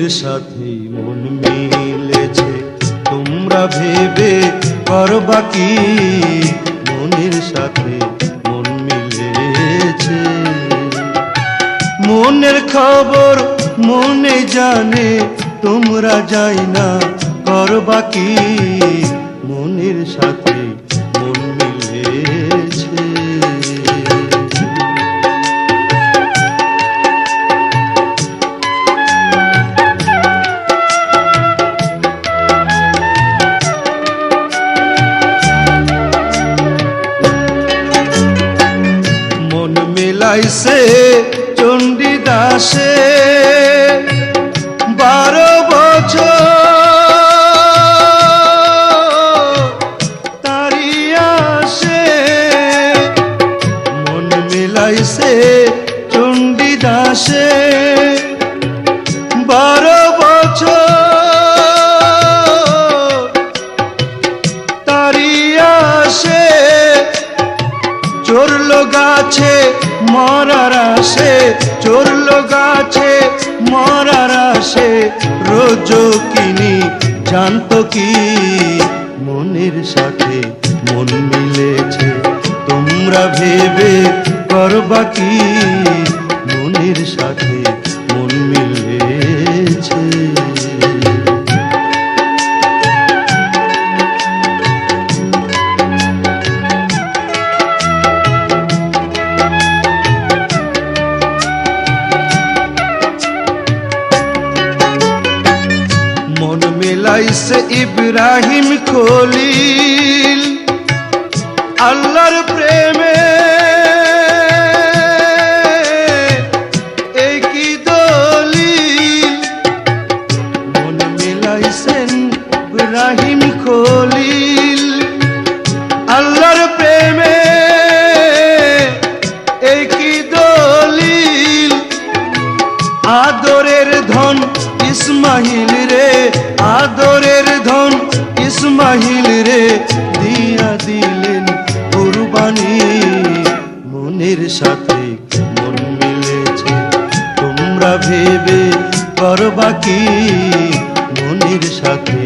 সাথে মন মিলেছে, তোমরা ভেবে করবা কি? মনের সাথে মন মিলেছে। মনের খবর মনে জানে, তোমরা যাই না করবা কি? মনের সাথে মন মিলেছে। মন মেলাইছে চণ্ডীদাসে 12 বছর তারি আসে। মন মেলাইছে চণ্ডীদাসে 12 বছর তারি আসে। চড়লো গাছে মরার আসে, চড়লো গাছে মরার আসে। রোজ কিনি জানতো কি? মনের সাথে মন মিলেছে, তোমরা ভেবে করবা কি? মনের সাথে মন মিলেছে। মন মেলাইছে ইব্রাহিম খলিল আল্লাহর প্রেমে, একই দলিল। মন মেলাইছেন ইব্রাহিম খলিল আল্লাহর প্রেমে, একই দলিল। আদরের ধন ইসমাইল রে, আদরের ধন ইসমাইল রে, দিয়া দিলেন কুরবানি। মনের সাথে মন মিলেছে, তোমরা ভেবে করবা কি? মনের সাথে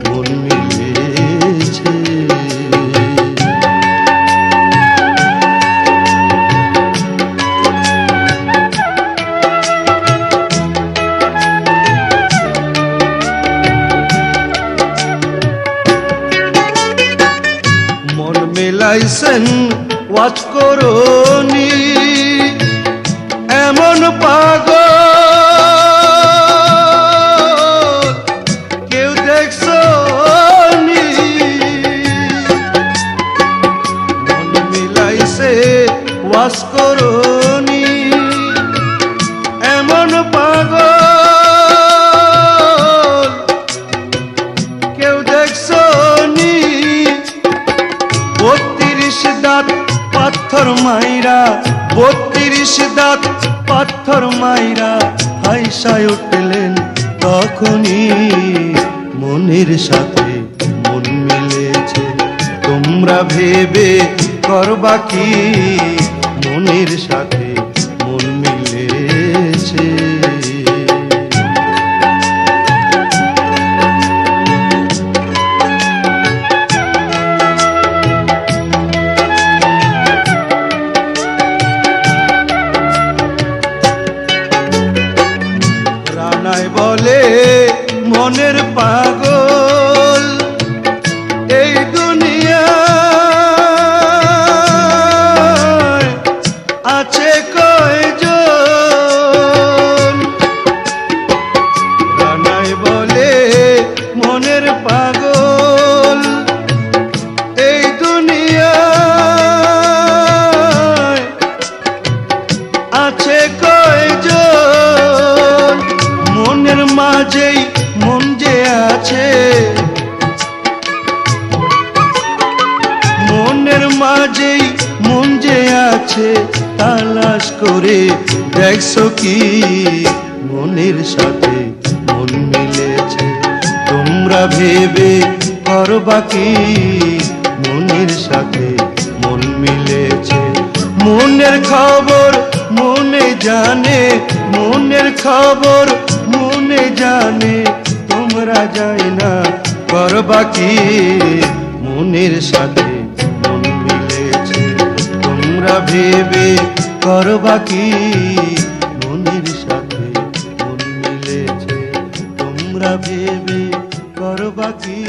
মন মিলেছে। মন মেলাইছেন ওয়াজ করনি এমন পাগল কেউ দেখছনি। মন মেলাইছে ওয়াজ করনি এমন পাগল কেউ দেখছনি। 32 দাঁত পাথর মাইরা, 32 দাঁত পাথর মাইরা হাইসায় উঠলেন তখনই। মনের সাথে মন মিলেছে, তোমরা ভেবে করবা কি? মনের সাথে মন মিলেছে। রানায় বলে মনের পাগল এই দুনিয়ায় আছে কয়জন? রানায় বলে মনের পাগল এই দুনিয়ায় আছে কয়জন? মনের মাঝেই মন যে আছে, মনের মাঝেই মন যে আছে, তালাশ করে দেখছো কি? মনের সাথে মন মিলেছে, তোমরা ভেবে করবা কি? মনের সাথে মন মিলেছে। মনের খবর মনে জানে, মনের খবর মনে জানে তোমরা যায় না করবা কি মনের সাথে মন মিলেছে তোমরা ভেবে করবা কি মনের সাথে মন মিলেছে তোমরা ভেবে করবা কি